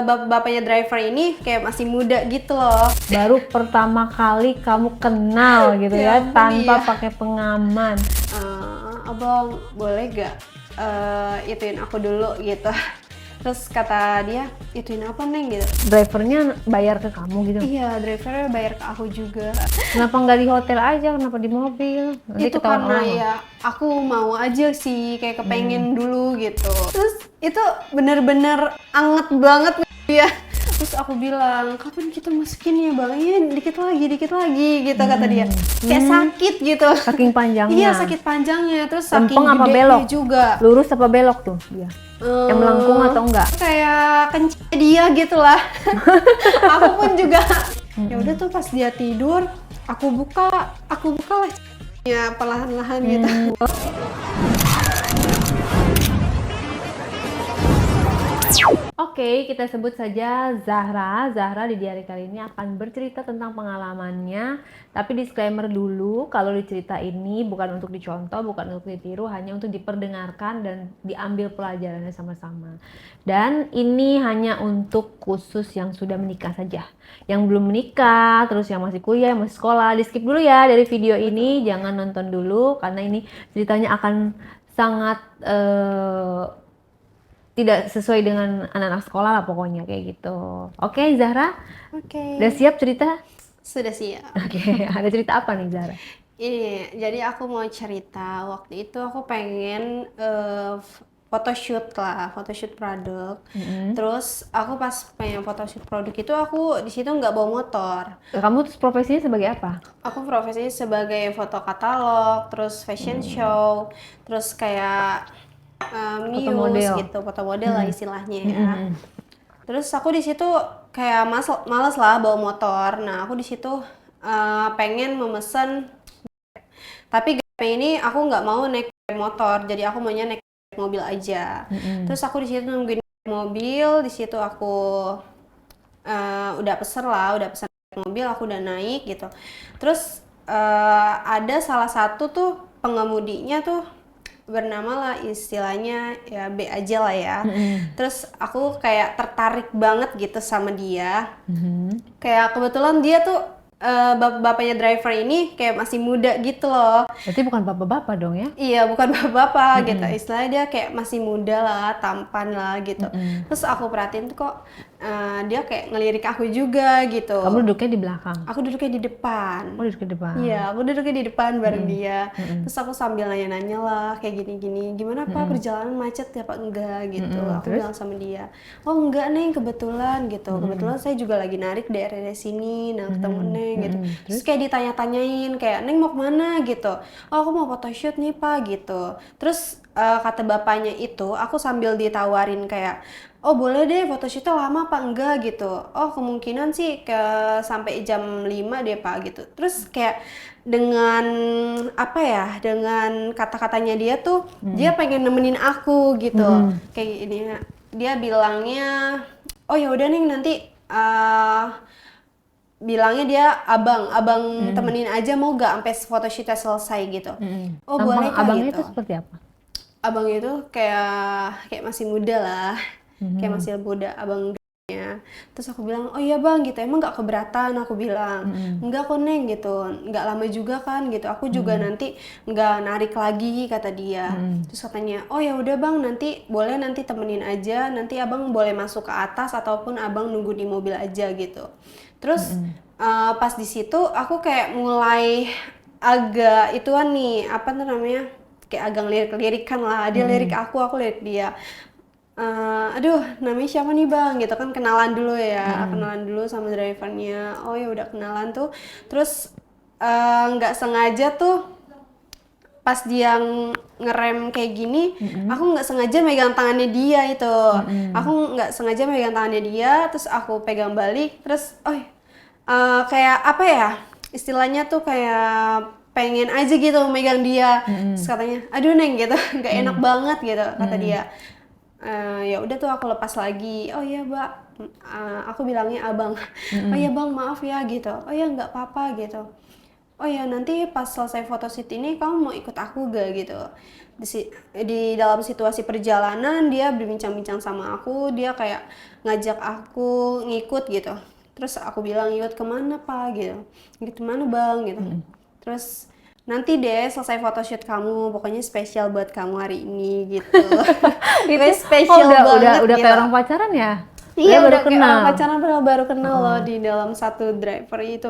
bapaknya driver ini kayak masih muda gitu loh. Baru pertama kali kamu kenal gitu Ya ya, ampun, tanpa iya. pakai pengaman. Abang boleh gak ituin aku dulu gitu. Terus kata dia, ituin apa Neng gitu. Drivernya bayar ke kamu gitu. Iya, drivernya bayar ke aku juga. Kenapa nggak di hotel aja? Kenapa di mobil? Nanti Itu ketahuan karena orang loh. ya aku mau aja sih, kayak kepengen dulu gitu. Terus itu bener-bener anget banget dia. Terus aku bilang, kapan kita masukin ya bang? Iya dikit lagi gitu kata dia. Kayak sakit gitu. Saking panjangnya. Iya sakit panjangnya, terus saking Lempeng apa gedenya belok? juga. Lurus apa belok tuh dia? Yang melengkung atau enggak? Kayak kencing dia gitu lah. Aku pun juga. Ya udah tuh pas dia tidur, aku buka lah ya perlahan-lahan gitu. Oke, kita sebut saja Zahra. Zahra di diari kali ini akan bercerita tentang pengalamannya. Tapi disclaimer dulu, kalau dicerita ini bukan untuk dicontoh, bukan untuk ditiru, hanya untuk diperdengarkan dan diambil pelajarannya sama-sama. Dan ini hanya untuk khusus yang sudah menikah saja. Yang belum menikah, terus yang masih kuliah, yang masih sekolah, di skip dulu ya dari video ini. Jangan nonton dulu, karena ini ceritanya akan sangat tidak sesuai dengan anak-anak sekolah lah pokoknya kayak gitu. Oke, Zahra, Oke. udah siap cerita? Sudah siap. Oke, ada cerita apa nih Zahra? Ini jadi aku mau cerita waktu itu aku pengen photoshoot lah, photoshoot produk. Terus aku pas pengen photoshoot produk itu aku di situ nggak bawa motor. Kamu terus profesinya sebagai apa? Aku profesinya sebagai foto katalog, terus fashion show, terus kayak Foto muse model. gitu, foto model lah istilahnya ya. Terus aku di situ kayak males lah bawa motor. Nah aku di situ pengen memesan, tapi ini aku nggak mau naik motor, jadi aku maunya naik mobil aja. Terus aku di situ nungguin mobil, di situ aku udah pesen mobil, aku udah naik gitu. Terus ada salah satu tuh pengemudinya tuh bernama lah istilahnya ya B aja lah ya. Terus aku kayak tertarik banget gitu sama dia. Kayak kebetulan dia tuh bapaknya driver ini kayak masih muda gitu loh. Berarti bukan bapak-bapak dong ya? Iya, bukan bapak-bapak gitu. Istilahnya dia kayak masih muda lah, tampan lah gitu. Terus aku perhatiin tuh kok dia kayak ngelirik aku juga gitu. Kamu duduknya di belakang. Aku duduknya di depan. Oh, duduk di depan. Iya, aku duduknya di depan bareng dia. Terus aku sambil nanya-nanya lah kayak gini-gini. Gimana Pak perjalanan macet ya Pak? Enggak gitu. Aku Terus? bilang sama dia, oh enggak Neng kebetulan gitu. Kebetulan saya juga lagi narik daerah sini. Nah ketemu Neng gitu. Terus kayak ditanya-tanyain kayak Neng mau kemana gitu. Oh aku mau photoshoot nih Pak gitu. Terus kata bapaknya itu aku sambil ditawarin kayak, oh boleh deh photoshootnya lama apa enggak gitu. Oh kemungkinan sih ke sampai jam 5 deh Pak gitu. Terus kayak dengan apa ya, dengan kata-katanya dia tuh dia pengen nemenin aku gitu. Kayak ini dia bilangnya, oh ya udah nih nanti bilangnya dia abang temenin aja mau gak sampai photoshootnya selesai gitu. Oh Tampang boleh Kak abangnya gitu. itu seperti apa? Abang itu kayak masih muda lah, kayak masih muda abangnya. Terus aku bilang, oh iya bang gitu, emang nggak keberatan? Aku bilang, enggak kok Neng gitu, nggak lama juga kan gitu. Aku juga nanti nggak narik lagi kata dia. Terus katanya, oh ya udah bang, nanti boleh nanti temenin aja, nanti abang boleh masuk ke atas ataupun abang nunggu di mobil aja gitu. Terus pas di situ aku kayak mulai agak ituan nih, apa tuh namanya? Kayak agak lirik-lirikan lah, dia lirik aku lirik dia. Aduh namanya siapa nih bang gitu kan, kenalan dulu ya, kenalan dulu sama drivernya. Oh ya udah kenalan tuh, terus nggak sengaja tuh pas dia ngerem kayak gini, aku nggak sengaja megang tangannya dia itu. Aku nggak sengaja megang tangannya dia, terus aku pegang balik, terus kayak apa ya, istilahnya tuh kayak pengen aja gitu megang dia. Terus katanya, aduh Neng gitu, nggak enak banget gitu kata dia. Ya udah tuh aku lepas lagi, oh iya Mbak. Aku bilangnya abang, oh iya bang maaf ya gitu, oh ya nggak apa-apa gitu. oh ya nanti pas selesai photoshoot ini kamu mau ikut aku gak gitu. Di dalam situasi perjalanan dia berbincang-bincang sama aku, dia kayak ngajak aku ngikut gitu. Terus aku bilang ikut kemana pak gitu, ikut kemana bang gitu. Terus nanti deh selesai photoshoot kamu, pokoknya spesial buat kamu hari ini gitu. Pokoknya spesial banget udah gitu. kayak orang pacaran ya? Iya Baru udah kayak kenal. orang pacaran padahal baru kenal loh di dalam satu driver itu.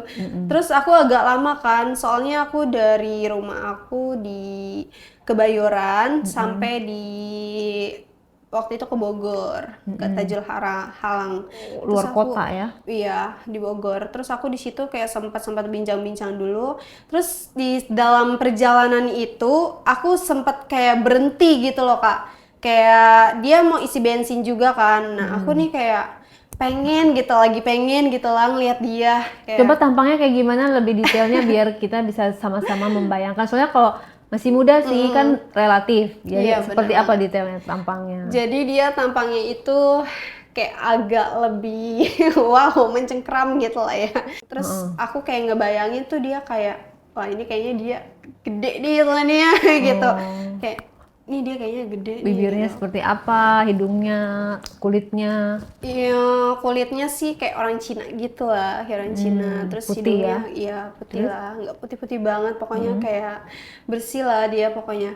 Terus aku agak lama kan, soalnya aku dari rumah aku di Kebayoran sampai di waktu itu ke Bogor, ke Tajul Halang. Terus Luar aku, kota ya? iya di Bogor. Terus aku di situ kayak sempat bincang-bincang dulu. Terus di dalam perjalanan itu aku sempat kayak berhenti gitu loh kak. Kayak dia mau isi bensin juga kan. Nah aku nih kayak lagi pengen gitu lah ngeliat dia. Kayak, Coba tampangnya kayak gimana lebih detailnya biar kita bisa sama-sama membayangkan. Soalnya kalau masih muda sih kan relatif. Jadi Iya, seperti benar. apa detailnya tampangnya? Jadi dia tampangnya itu kayak agak lebih wow mencengkram gitu lah ya. Terus aku kayak ngebayangin tuh dia kayak wah ini kayaknya dia gede nih tangannya gitu. Kayak ini dia kayaknya gede nih Bibirnya gitu. seperti apa, hidungnya, kulitnya. Iya, kulitnya sih kayak orang Cina gitu lah, kayak orang Cina. Terus putih hidungnya, ya? iya putih lah, nggak putih-putih banget, pokoknya kayak bersih lah dia pokoknya.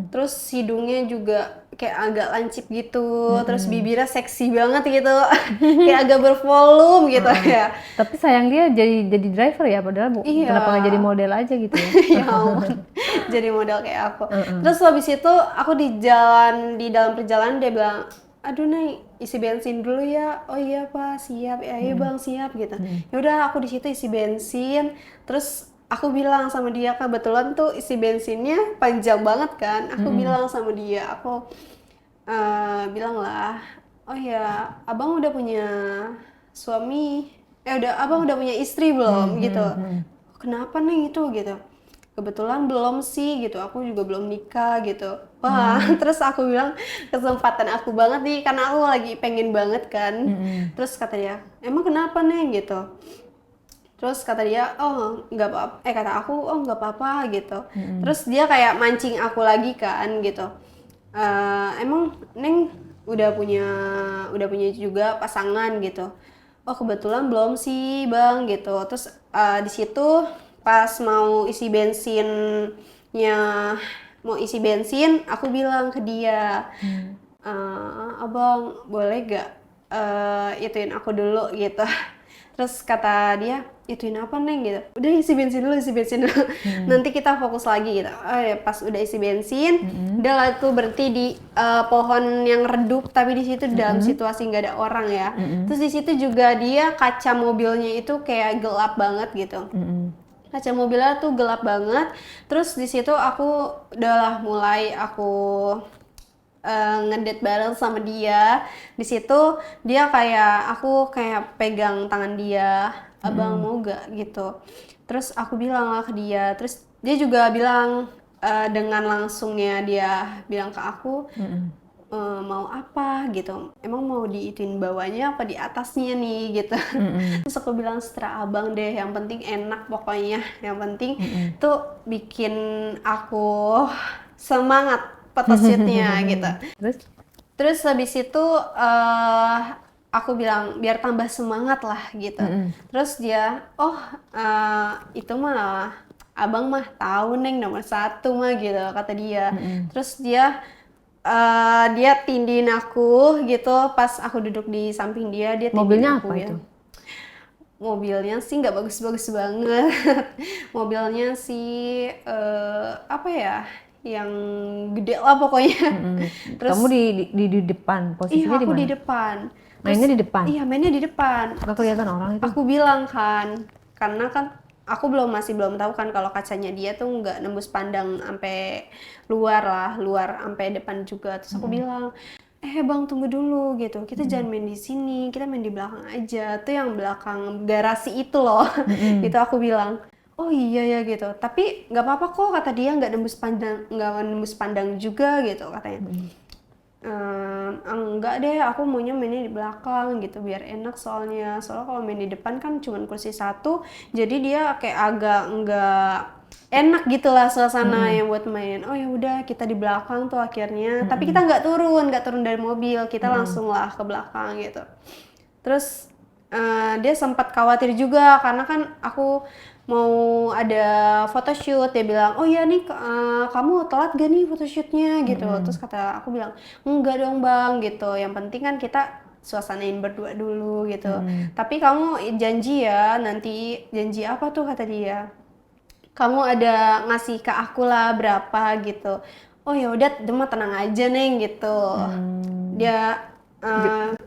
Terus hidungnya juga kayak agak lancip gitu, terus bibirnya seksi banget gitu, kayak agak bervolume gitu ya. Tapi sayang dia jadi driver ya, padahal Iya. kenapa nggak jadi model aja gitu ya? Ya ampun, jadi model kayak aku. Terus habis itu aku di dalam perjalanan dia bilang, aduh Nay, isi bensin dulu ya. Oh iya pak, siap. Ya iya bang, siap gitu. Ya udah aku di situ isi bensin. Terus aku bilang sama dia, kebetulan tuh isi bensinnya panjang banget kan. Aku bilang sama dia, aku bilang lah, oh ya abang udah punya suami, abang udah punya istri belum gitu. Kenapa nih itu gitu? Kebetulan belum sih gitu, aku juga belum nikah gitu. Wah, terus aku bilang kesempatan aku banget nih karena aku lagi pengen banget kan. Terus kata dia, emang kenapa nih gitu? Terus kata dia, oh nggak apa, kata aku, oh nggak apa-apa gitu. Terus dia kayak mancing aku lagi kan gitu. Emang Neng udah punya juga pasangan gitu. Oh kebetulan belum sih bang gitu. Terus di situ pas mau isi bensin, aku bilang ke dia, abang boleh gak ituin aku dulu gitu. Terus kata dia, ituin apa neng gitu. Udah isi bensin dulu. Nanti kita fokus lagi gitu. Oh ya pas udah isi bensin, udah lah tuh berhenti di pohon yang redup, tapi di situ dalam situasi nggak ada orang ya. Terus di situ juga dia kaca mobilnya itu kayak gelap banget gitu. Kaca mobilnya tuh gelap banget. Terus di situ aku udahlah mulai aku ngedate bareng sama dia. Di situ dia kayak aku kayak pegang tangan dia, abang mau gak gitu. Terus aku bilang lah ke dia, terus dia juga bilang dengan langsungnya dia bilang ke aku, mau apa gitu, emang mau diituin bawahnya apa di atasnya nih gitu. Terus aku bilang seterah abang deh, yang penting enak pokoknya, yang penting tuh bikin aku semangat photoshootnya gitu. Terus habis itu aku bilang biar tambah semangat lah gitu. Terus dia, oh itu mah abang mah tahu neng nomor 1 mah gitu kata dia. Terus dia tindihin aku gitu pas aku duduk di samping dia tindihin Mobilnya aku apa ya. itu? Mobilnya sih nggak bagus-bagus banget. Mobilnya sih apa ya, yang gede lah pokoknya. Terus Kamu di depan, posisinya iya di aku mana? di depan. Mainnya di depan? Iya mainnya di depan. Nggak kelihatan orang itu? Aku bilang kan, karena kan aku masih belum tahu kan kalau kacanya dia tuh nggak nembus pandang sampai luar sampai depan juga. Terus aku bilang, bang tunggu dulu gitu, kita jangan main di sini, kita main di belakang aja, tuh yang belakang garasi itu loh. Gitu aku bilang, oh iya ya gitu, tapi nggak apa-apa kok kata dia, nggak nembus pandang juga gitu katanya. Enggak deh, aku maunya mainnya di belakang gitu biar enak soalnya kalau main di depan kan cuman kursi satu, jadi dia kayak agak enggak enak gitulah suasana yang buat main. Oh ya udah kita di belakang tuh akhirnya, tapi kita nggak turun dari mobil, kita langsung lah ke belakang gitu. Terus dia sempat khawatir juga karena kan aku mau ada photoshoot. Dia bilang, oh ya nih kamu telat gak nih photoshootnya gitu. Terus kata aku bilang, enggak dong bang gitu, yang penting kan kita suasanain berdua dulu gitu. Tapi kamu janji ya, nanti janji apa tuh kata dia, kamu ada ngasih ke aku lah berapa gitu. Oh ya udah, cuma tenang aja neng gitu. Dia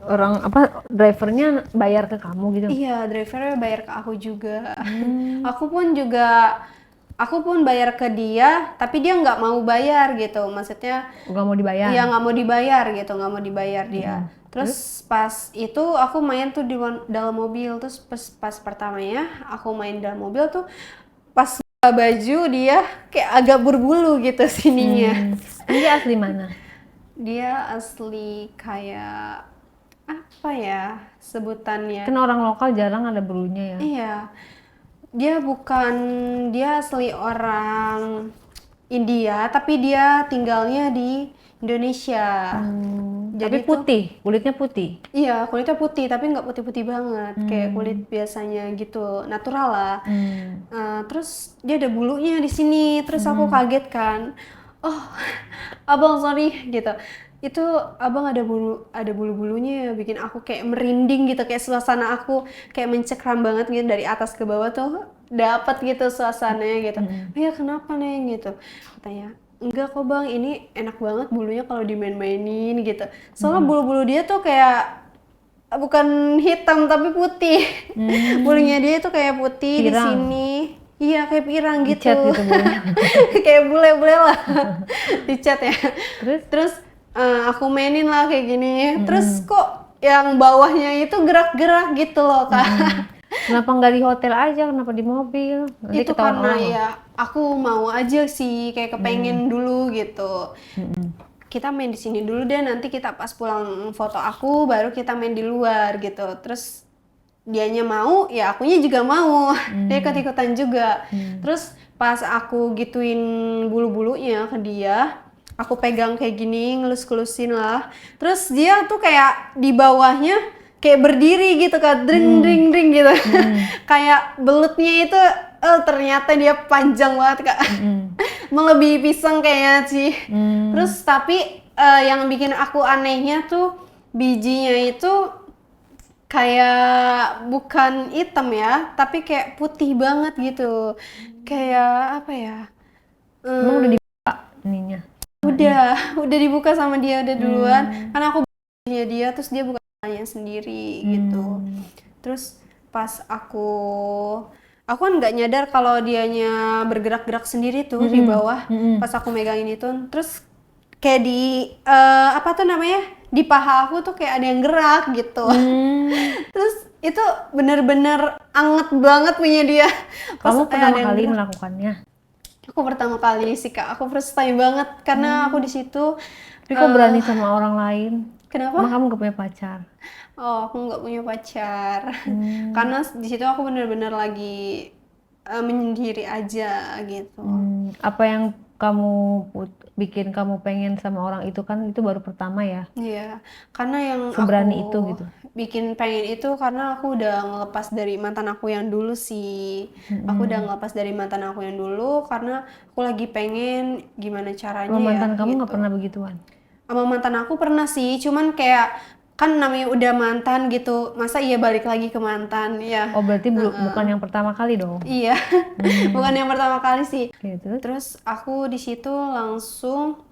Orang apa drivernya bayar ke kamu gitu? iya, drivernya bayar ke aku juga. Aku pun bayar ke dia, tapi dia nggak mau bayar gitu. Maksudnya, Nggak mau dibayar? iya nggak mau dibayar gitu, nggak mau dibayar dia. Terus pas itu aku main tuh di dalam mobil. Terus pas pertamanya aku main dalam mobil tuh, pas buka baju dia kayak agak berbulu gitu sininya. Dia asli mana? Dia asli kayak apa ya sebutannya? Kan orang lokal jarang ada bulunya ya. Iya, dia bukan, dia asli orang India, tapi dia tinggalnya di Indonesia. Tapi Jadi tuh, putih, kulitnya putih. iya kulitnya putih, tapi nggak putih-putih banget, kayak kulit biasanya gitu, natural lah. Terus dia ada bulunya di sini, terus aku kaget kan, oh abang sorry gitu. Itu abang ada bulu-bulunya, bikin aku kayak merinding gitu, kayak suasana aku kayak mencekram banget gitu dari atas ke bawah tuh dapat gitu suasananya gitu. Oh ya kenapa neng gitu, katanya enggak kok bang, ini enak banget bulunya kalau dimain-mainin gitu. Soalnya bulu-bulu dia tuh kayak bukan hitam tapi putih. Bulunya dia tuh kayak putih di Pirang. sini. Iya kayak pirang gitu. Dicat gitu bulunya. Kayak bule-bule lah. Dicat ya. Terus? Terus aku mainin lah kayak gini. Terus kok yang bawahnya itu gerak-gerak gitu loh kak. Kenapa nggak di hotel aja? Kenapa di mobil? Nanti Itu ketahuan karena orang loh. ya aku mau aja sih kayak kepengen dulu gitu. Kita main di sini dulu deh, nanti kita pas pulang foto aku baru kita main di luar gitu. Terus dianya mau, ya akunya juga mau. Dia ikut-ikutan juga. Terus pas aku gituin bulu-bulunya ke dia, aku pegang kayak gini, ngelus-ngelusin lah. Terus dia tuh kayak di bawahnya kayak berdiri gitu kan, dring dring dring gitu. Kayak belutnya itu ternyata dia panjang banget kak. Melebihi pisang kayaknya sih. Terus tapi yang bikin aku anehnya tuh bijinya itu kayak bukan hitam ya, tapi kayak putih banget gitu. Kayak apa ya? Emang udah dibuka ininya? Udah dibuka sama dia udah duluan. Karena aku punya dia, terus dia bukannya sendiri gitu. Terus pas aku kan nggak nyadar kalau dianya bergerak-gerak sendiri tuh di bawah. Pas aku megangin itu, terus kayak di apa tuh namanya, di paha aku tuh kayak ada yang gerak gitu. Terus itu bener-bener anget banget punya dia. Pas Kamu pertama ada yang kali gerak. melakukannya? Aku pertama kali sih kak, aku first time banget karena aku di situ. Tapi kok berani sama orang lain? Kenapa? Emang kamu gak punya pacar? Oh, aku nggak punya pacar. Karena di situ aku bener-bener lagi menyendiri aja gitu. Apa yang bikin kamu pengen sama orang itu kan itu baru pertama ya? Iya, karena yang Seberani aku itu gitu? bikin pengen itu karena aku udah ngelepas dari mantan aku yang dulu sih. Aku udah ngelepas dari mantan aku yang dulu karena aku lagi pengen gimana caranya Sama ya mantan kamu gitu. gak pernah begituan? Sama mantan aku pernah sih, cuman kayak kan namanya udah mantan gitu, masa iya balik lagi ke mantan ya? Oh berarti bukan yang pertama kali dong? Iya, bukan yang pertama kali sih. Gitu. Terus aku di situ langsung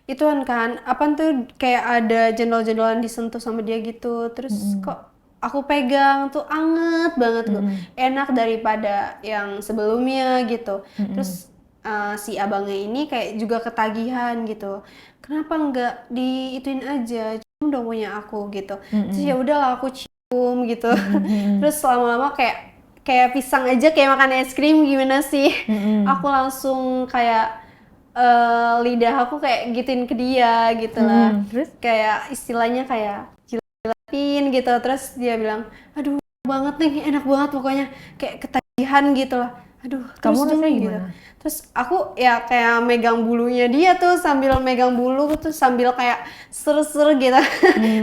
ituan kan, apa tuh kayak ada jendol-jendolan disentuh sama dia gitu. Terus kok aku pegang tuh anget banget tuh, enak daripada yang sebelumnya gitu. Terus si abangnya ini kayak juga ketagihan gitu. Kenapa nggak diituin aja? Cium dong punya aku gitu. Terus ya udahlah aku cium gitu. Terus lama-lama kayak pisang aja kayak makan es krim gimana sih? Aku langsung kayak lidah aku kayak gituin ke dia gitu lah. Terus? Kayak istilahnya kayak jilatin gitu. Terus dia bilang, aduh banget nih, enak banget pokoknya, kayak ketagihan gitu lah. Aduh, terus Kamu dong rasanya gitu. gimana? Terus aku ya kayak megang bulunya dia tuh, sambil megang bulu tuh sambil kayak ser-ser gitu.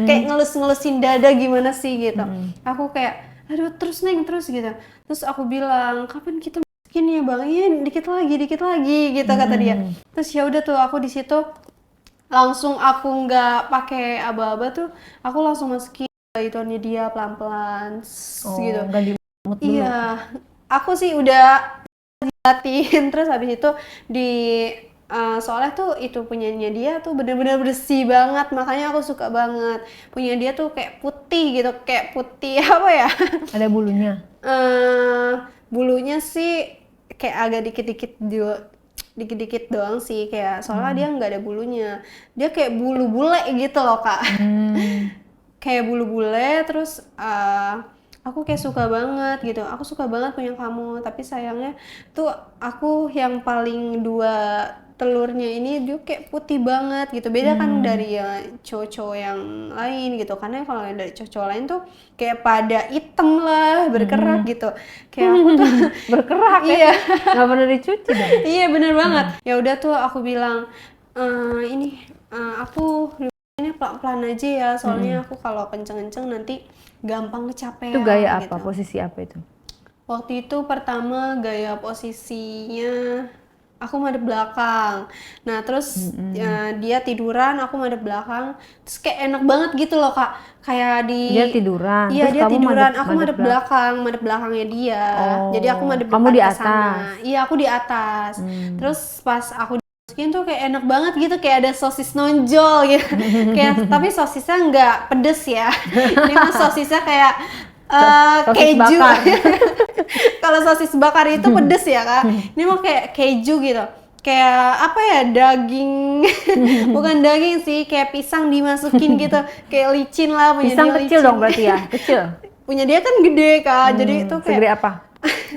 Kayak ngelus-ngelusin dada gimana sih gitu. Aku kayak, aduh terus Neng, terus gitu. Terus aku bilang, kapan kita masukin ya Bang? Iya, dikit lagi gitu kata dia. Terus ya udah tuh aku di situ langsung, aku nggak pakai aba-aba tuh, aku langsung masukin ituannya dia pelan-pelan gitu. Nggak dimut dulu. Iya, aku sih udah latihan. Terus habis itu di soalnya tuh itu punyanya dia tuh bener-bener bersih banget, makanya aku suka banget. Punya dia tuh kayak putih gitu, kayak putih apa ya? Ada bulunya. Bulunya sih kayak agak dikit-dikit doang sih, kayak soalnya dia nggak ada bulunya, dia kayak bulu bule gitu loh Kak. Kayak bulu bule. Terus aku kayak suka banget gitu, aku suka banget punya kamu, tapi sayangnya tuh aku yang paling dua telurnya ini dia kayak putih banget gitu, beda kan dari ya cowok-cowok yang lain gitu. Karena kalau dari cowok lain tuh kayak pada hitam lah, berkerak gitu, kayak aku tuh Berkerak ya? iya. Nggak pernah dicuci dong? Iya bener banget. Ya udah tuh aku bilang, ini aku ini pelan-pelan aja ya, soalnya aku kalau kenceng-kenceng nanti gampang kecapean. Itu gaya apa? Gitu. Posisi apa itu? Waktu itu pertama gaya posisinya aku madep belakang. Nah terus dia tiduran, aku madep belakang. Terus kayak enak banget gitu loh Kak. Kayak di Dia tiduran. Iya, Terus dia kamu tiduran, madep aku madep belakang, madep belakangnya dia. Jadi aku madep kamu depan di ke atas. sana. Iya, aku di atas. Terus pas aku dimasukin tuh kayak enak banget gitu, kayak ada sosis nonjol gitu. Kayak tapi sosisnya nggak pedes ya. Ini mah sosisnya kayak Sosis keju. bakar. Kalau sosis bakar itu pedes ya Kak. Ini mah kayak keju gitu. Kayak apa ya, daging. Bukan daging sih, kayak pisang dimasukin gitu. Kayak licin lah, punya Pisang dia kecil licin. dong berarti ya? Kecil? Punya dia kan gede Kak. Jadi itu kayak Segede apa?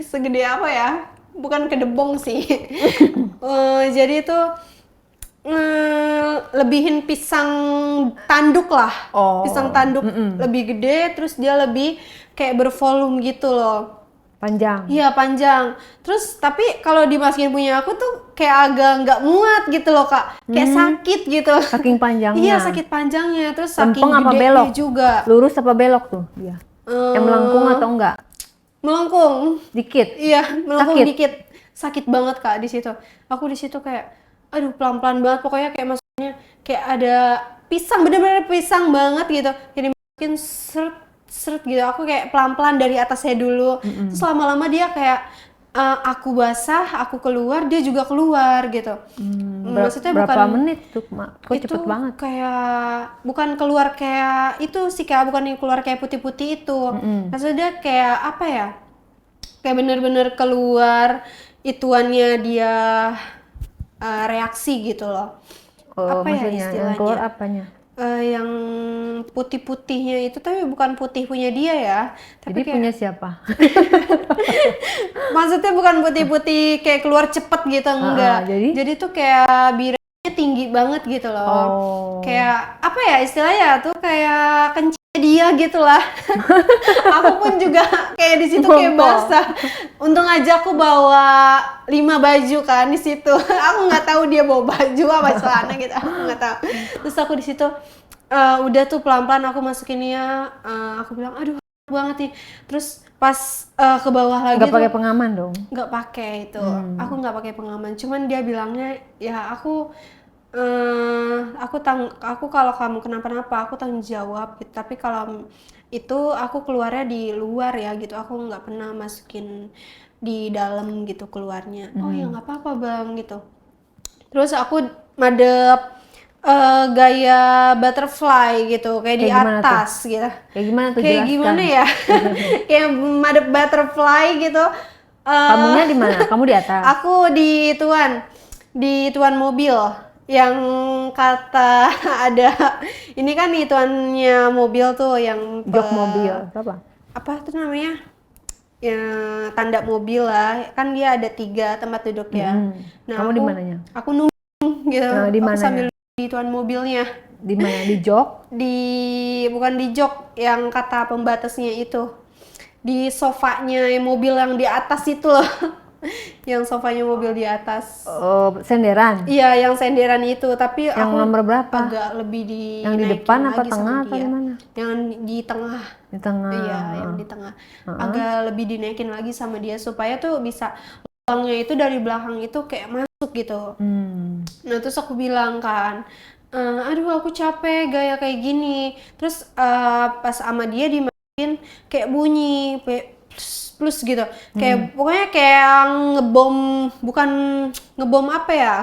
segede apa ya? Bukan kedebong sih. Jadi itu lebihin pisang tanduk lah. Pisang tanduk lebih gede, terus dia lebih kayak bervolume gitu loh. Panjang. Iya panjang. Terus tapi kalau dimasukin punya aku tuh kayak agak nggak muat gitu loh Kak. Kayak sakit gitu. Saking panjangnya. Iya sakit panjangnya. Terus saking Lempeng apa gedenya belok? juga. Lurus apa belok tuh dia? Yang melengkung atau enggak? Melengkung. Dikit. Iya melengkung Sakit? dikit. Sakit banget Kak di situ. Aku di situ kayak, aduh pelan-pelan banget. Pokoknya kayak maksudnya kayak ada pisang, bener-bener pisang banget gitu. Jadi mungkin seret gitu, aku kayak pelan-pelan dari atasnya dulu. Terus lama-lama dia kayak aku basah, aku keluar, dia juga keluar gitu. Maksudnya Berapa bukan menit tuh, Mak? Kok itu cepet banget? kayak bukan keluar kayak itu sih Kak, bukan yang keluar kayak putih-putih itu. Maksudnya dia kayak apa ya? Kayak bener-bener keluar ituannya dia, reaksi gitu loh. Oh, Apa ya maksudnya yang keluar istilahnya? apanya? Yang putih-putihnya itu, tapi bukan putih punya dia ya, Jadi tapi kayak punya siapa? maksudnya bukan putih-putih kayak keluar cepet gitu, enggak. jadi? Tuh kayak biranya tinggi banget gitu loh. Kayak apa ya istilahnya tuh, kayak kencing dia gitu lah. Aku pun juga kayak di situ kayak basah. Untung aja aku bawa 5 baju kan di situ. Aku nggak tahu dia bawa baju apa celana gitu. Aku nggak tahu. Terus aku di situ udah tuh pelan-pelan aku masukinnya. Aku bilang aduh banget nih. Terus pas ke bawah lagi Nggak tuh pakai pengaman dong? nggak pakai itu. Aku nggak pakai pengaman. Cuman dia bilangnya ya aku kalau kamu kenapa-napa aku tanggung jawab gitu. Tapi kalau itu aku keluarnya di luar ya gitu. Aku nggak pernah masukin di dalam gitu keluarnya. Oh ya nggak apa-apa Bang gitu. Terus aku madep gaya butterfly gitu, kayak di atas gitu. Kayak gimana tuh, Kayak jelaskan. gimana ya? Kayak madep butterfly gitu. Kamunya di mana? Kamu di atas? Aku di tuan mobil. Yang kata ada, ini kan ituannya mobil tuh yang Jok mobil, apa tuh namanya? Ya, tanda mobil lah. Kan dia ada 3 tempat duduk ya. Nah, kamu di mananya? Aku nunggu gitu. Di Aku mana sambil di tuan mobilnya. Di mana? Di jok? Bukan di jok yang kata pembatasnya itu. Di sofanya mobil yang di atas itu loh. Yang sofanya mobil di atas. Senderan? Iya, yang senderan itu. Tapi Yang aku nomor berapa? agak lebih Yang di depan apa tengah atau di mana? Yang di tengah. Di tengah. Iya, yang di tengah. Agak lebih dinaikin lagi sama dia supaya tuh bisa lubangnya itu dari belakang itu kayak masuk gitu. Nah terus aku bilang kan, aduh aku capek gaya kayak gini. Terus pas sama dia dimatiin kayak bunyi plus, plus gitu. Kayak pokoknya kayak ngebom, bukan ngebom apa ya?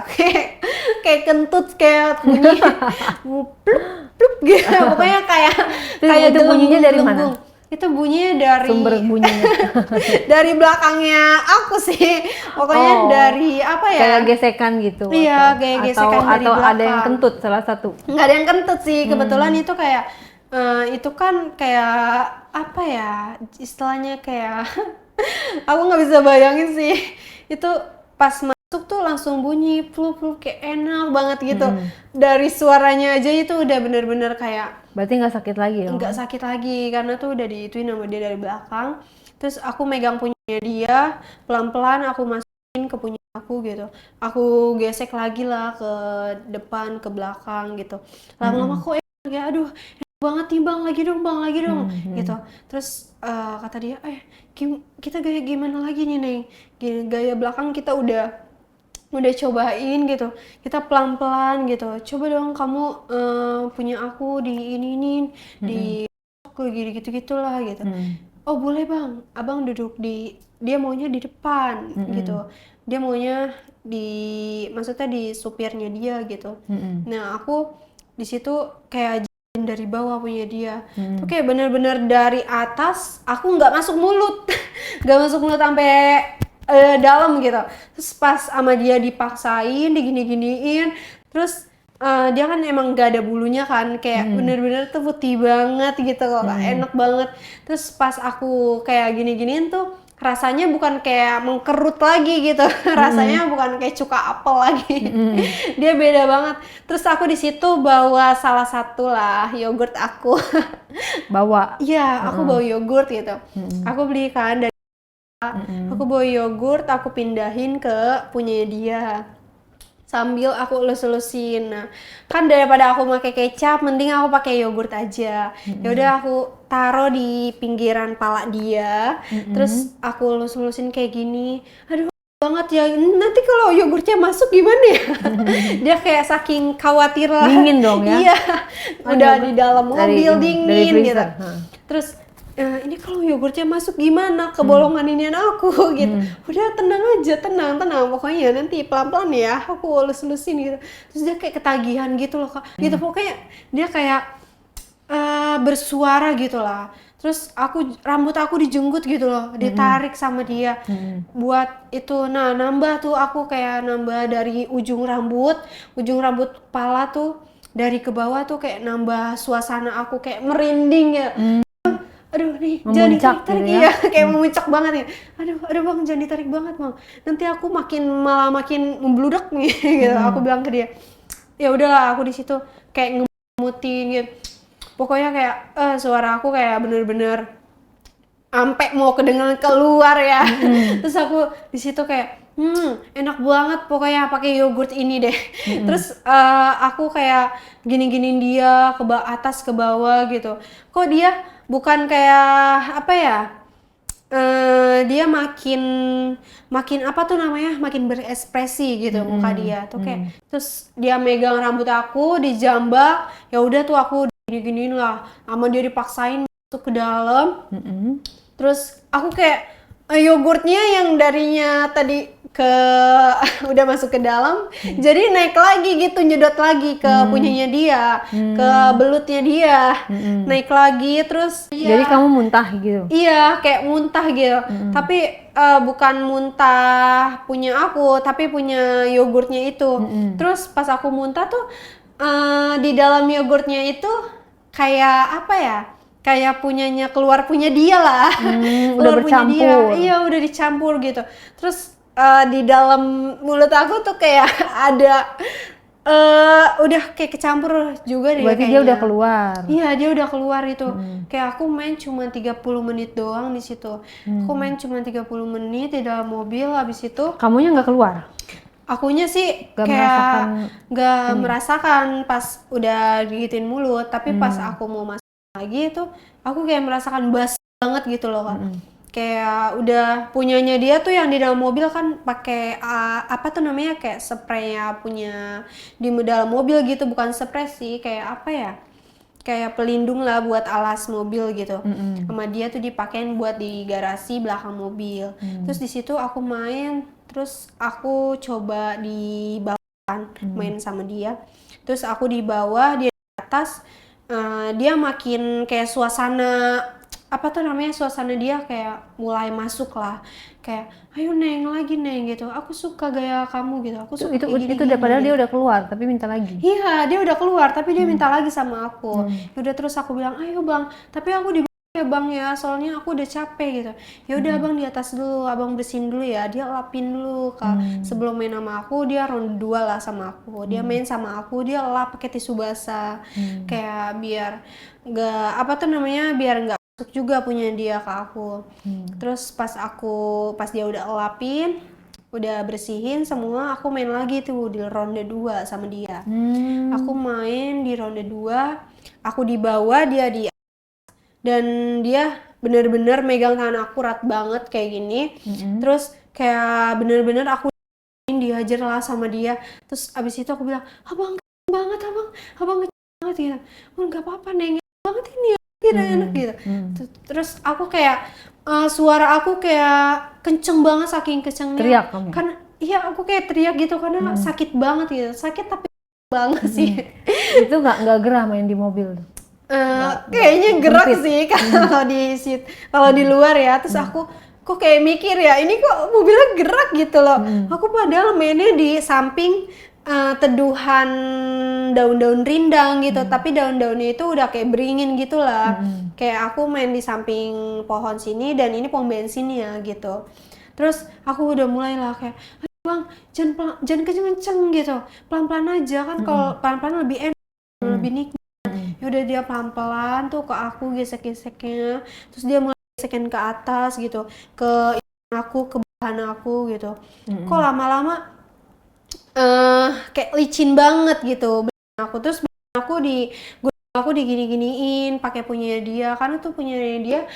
Kayak kentut kayak bunyi plup plup gitu. Pokoknya kayak Itu bunyinya dari mana? Itu bunyinya dari Sumber bunyinya. dari belakangnya aku sih. Pokoknya dari apa ya? Kayak gesekan gitu. Iya, kayak gesekan dari belakang. Atau ada yang kentut salah satu. Nggak ada yang kentut sih. Kebetulan itu kayak itu kan kayak apa ya? Istilahnya kayak aku nggak bisa bayangin sih. Itu pas masuk tuh langsung bunyi plup kayak enak banget gitu. Dari suaranya aja itu udah bener-bener kayak berarti nggak sakit lagi ya? Nggak sakit lagi karena tuh udah diituin sama dia dari belakang. Terus aku megang punyanya dia, pelan-pelan aku masukin ke punya aku gitu. Aku gesek lagi lah ke depan, ke belakang gitu. Lama-lama kok enak ya, aduh enak banget nih bang, lagi dong gitu. Terus kata dia, kita gaya gimana lagi nih Neng? Gaya belakang kita udah cobain gitu, kita pelan-pelan gitu, coba dong kamu punya aku di ini di aku gitu-gitulah gitu. Oh boleh bang, abang duduk dia maunya di depan gitu, dia maunya maksudnya di supirnya dia gitu. Nah aku di situ kayak dari bawah punya dia tuh kayak bener-bener dari atas aku nggak masuk mulut nggak masuk mulut sampai dalam gitu. Terus pas sama dia dipaksain, digini-giniin, terus dia kan emang gak ada bulunya kan, kayak bener-bener tuh putih banget gitu loh, enak banget. Terus pas aku kayak gini-giniin tuh rasanya bukan kayak mengkerut lagi gitu, rasanya bukan kayak cuka apel lagi, dia beda banget. Terus aku di situ bawa salah satu lah yogurt aku, bawa? Iya, aku bawa yogurt gitu, aku beli kan dari aku bawa yogurt, aku pindahin ke punya dia sambil aku elus-elusin. Nah, kan daripada aku pakai kecap, mending aku pakai yogurt aja. Ya udah aku taruh di pinggiran pala dia, terus aku elus-elusin kayak gini. Aduh banget ya, nanti kalau yogurtnya masuk gimana ya? Dia kayak saking khawatir lah. Dingin dong ya? Iya, udah di dalam mobil dingin gitu. Terus ini kalau yogurtnya masuk gimana ke bolongan inian aku gitu. Udah tenang aja, tenang pokoknya nanti pelan-pelan ya aku elus-elusin gitu. Terus dia kayak ketagihan gitu loh Kak. Gitu pokoknya dia kayak bersuara gitu lah. Terus rambut aku dijenggut gitu loh, ditarik sama dia. Buat itu nambah tuh aku kayak nambah dari ujung rambut kepala tuh dari ke bawah tuh kayak nambah suasana aku kayak merinding ya. Aduh nih jangan ditarik gitu ya? Kayak memuncak banget ya. Aduh bang jangan ditarik banget bang, nanti aku malah makin membludak nih gitu. Aku bilang ke dia, ya udahlah aku di situ kayak ngemutin gitu. Pokoknya kayak suara aku kayak bener-bener ampe mau kedengeran keluar ya. Terus aku di situ kayak enak banget pokoknya pakai yogurt ini deh. Terus aku kayak gini-giniin dia ke atas ke bawah gitu. Kok dia bukan kayak apa ya? Dia makin apa tuh namanya? Makin berekspresi gitu muka dia. Tuh kayak terus dia megang rambut aku dijambak. Ya udah tuh aku gini-giniin lah. Sama dia dipaksain masuk ke dalam. Terus aku kayak yogurtnya yang darinya tadi udah masuk ke dalam, jadi naik lagi gitu, nyedot lagi ke punyanya dia, ke belutnya dia, naik lagi terus. Jadi kamu muntah gitu? Iya, kayak muntah gitu. Tapi bukan muntah punya aku, tapi punya yogurtnya itu. Terus pas aku muntah tuh di dalam yogurtnya itu kayak apa ya? Kayak punya dia lah. Udah bercampur. Iya, udah dicampur gitu. Terus di dalam mulut aku tuh kayak ada udah kayak kecampur juga deh Berarti kayaknya. dia udah keluar. Iya, dia udah keluar itu. Kayak aku main cuma 30 menit doang di situ. Aku main cuma 30 menit di dalam mobil, habis itu Kamunya nggak keluar? akunya sih Gak kayak merasakan nggak merasakan pas udah digituin mulut, tapi pas Hmm. aku mau masuk lagi itu aku kayak merasakan bas banget gitu loh Kak. Kayak udah punyanya dia tuh yang di dalam mobil kan pakai apa tuh namanya kayak spraynya punya di dalam mobil gitu, bukan spray sih, kayak apa ya? Kayak pelindung lah buat alas mobil gitu. Sama dia tuh dipakein buat di garasi belakang mobil. Terus di situ aku main, terus aku coba di bawah kan, main sama dia. Terus aku di bawah, dia di atas. Dia makin kayak suasana apa tuh namanya, suasana dia kayak mulai masuk lah, kayak ayo Neng lagi Neng gitu, aku suka gaya kamu gitu, aku suka kayak gini itu padahal dia udah keluar tapi minta lagi. Iya, dia udah keluar tapi dia minta lagi sama aku. Udah, terus aku bilang, "Ayo, Bang, tapi aku di bawah ya, Bang ya, soalnya aku udah capek gitu." Ya udah, Abang di atas dulu, Abang bersihin dulu ya. Dia lapin dulu, Kak. Sebelum main sama aku, dia ronde 2 lah sama aku. Dia main sama aku, dia lap pakai tisu basah. Kayak biar nggak apa tuh namanya, biar nggak masuk juga punya dia ke aku. Terus pas dia udah lapin, udah bersihin semua, aku main lagi tuh di ronde 2 sama dia. Aku main di ronde 2, aku di bawah, dia di atas. Dan dia bener-bener megang tangan aku erat banget kayak gini. Terus kayak bener-bener aku dihajar lah sama dia. Terus abis itu aku bilang, "Abang keren banget, abang keren banget," gitu. "Oh nggak apa-apa Neng, enak banget ini ya, tidak enak," gitu. Terus aku kayak suara aku kayak kenceng banget, saking kencengnya. Teriak kamu? Karena iya, aku kayak teriak gitu karena sakit banget gitu. Sakit tapi banget sih. Itu nggak gerah main di mobil tuh? Kayaknya gerak sih kalau di luar ya. Terus aku kok kayak mikir ya, ini kok mobilnya gerak gitu loh. Aku padahal mainnya di samping teduhan daun-daun rindang gitu, tapi daun-daunnya itu udah kayak beringin gitu lah. Kayak aku main di samping pohon sini dan ini pom bensin ya gitu. Terus aku udah mulai lah kayak, "Aduh Bang, jangan kenceng-kenceng gitu, pelan-pelan aja kan, kalau pelan-pelan lebih enak, lebih nikmat." Ya udah, dia pelan-pelan tuh ke aku gesek-geseknya, terus dia mulai gesekin ke atas gitu, ke aku, ke bahan aku gitu. Kok lama-lama kayak licin banget gitu aku. Terus aku digini-giniin pakai punya dia, karena tuh punya dia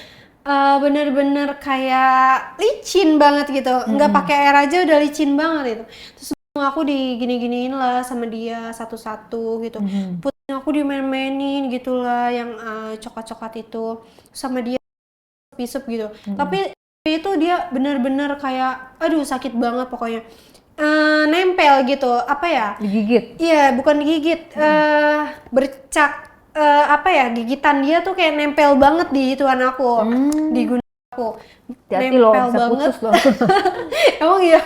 bener-bener kayak licin banget gitu, nggak pakai air aja udah licin banget itu. Terus aku digini-giniin lah sama dia satu-satu gitu, puting aku dimain-mainin gitulah yang coklat-coklat itu sama dia, pisep gitu. Tapi itu dia bener-bener kayak aduh sakit banget pokoknya. Nempel gitu, apa ya? Digigit? Iya, bukan digigit, bercak, apa ya, gigitan dia tuh kayak nempel banget di ituan aku, di gunung aku. Hati-hati loh, Nempel bisa banget. putus loh. Emang iya?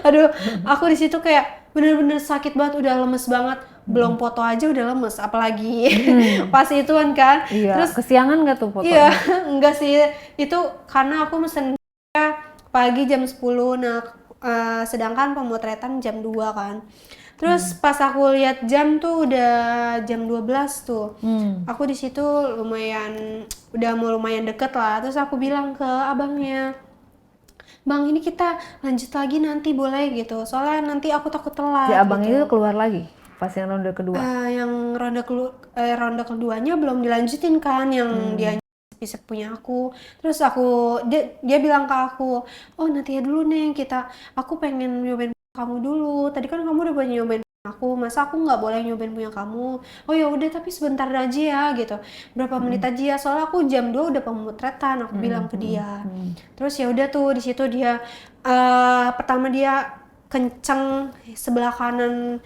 Aduh, aku di situ kayak bener-bener sakit banget, udah lemes banget. Belum foto aja udah lemes, apalagi pas ituan kan. Iya, Terus kesiangan nggak tuh iya, fotonya? enggak sih, itu karena aku mesen pagi jam 10, nah sedangkan pemotretan jam 2 kan. Terus pas aku lihat jam tuh udah jam 12 tuh. Aku di situ udah lumayan deket lah. Terus aku bilang ke abangnya, "Bang, ini kita lanjut lagi nanti boleh gitu. Soalnya nanti aku takut telat." Si abang gitu. itu keluar lagi pas yang ronde kedua? Yang ronde keduanya belum dilanjutin kan, yang dia bisa punya aku. Terus dia bilang ke aku, "Oh nanti ya dulu Neng, aku pengen nyobain punya kamu dulu. Tadi kan kamu udah banyak nyobain punya aku, masa aku nggak boleh nyobain punya kamu? Oh ya udah, tapi sebentar aja ya gitu, berapa menit aja ya, soalnya aku jam 2 udah pemotretan," aku bilang ke dia. Terus ya udah tuh di situ dia pertama dia kenceng sebelah kanan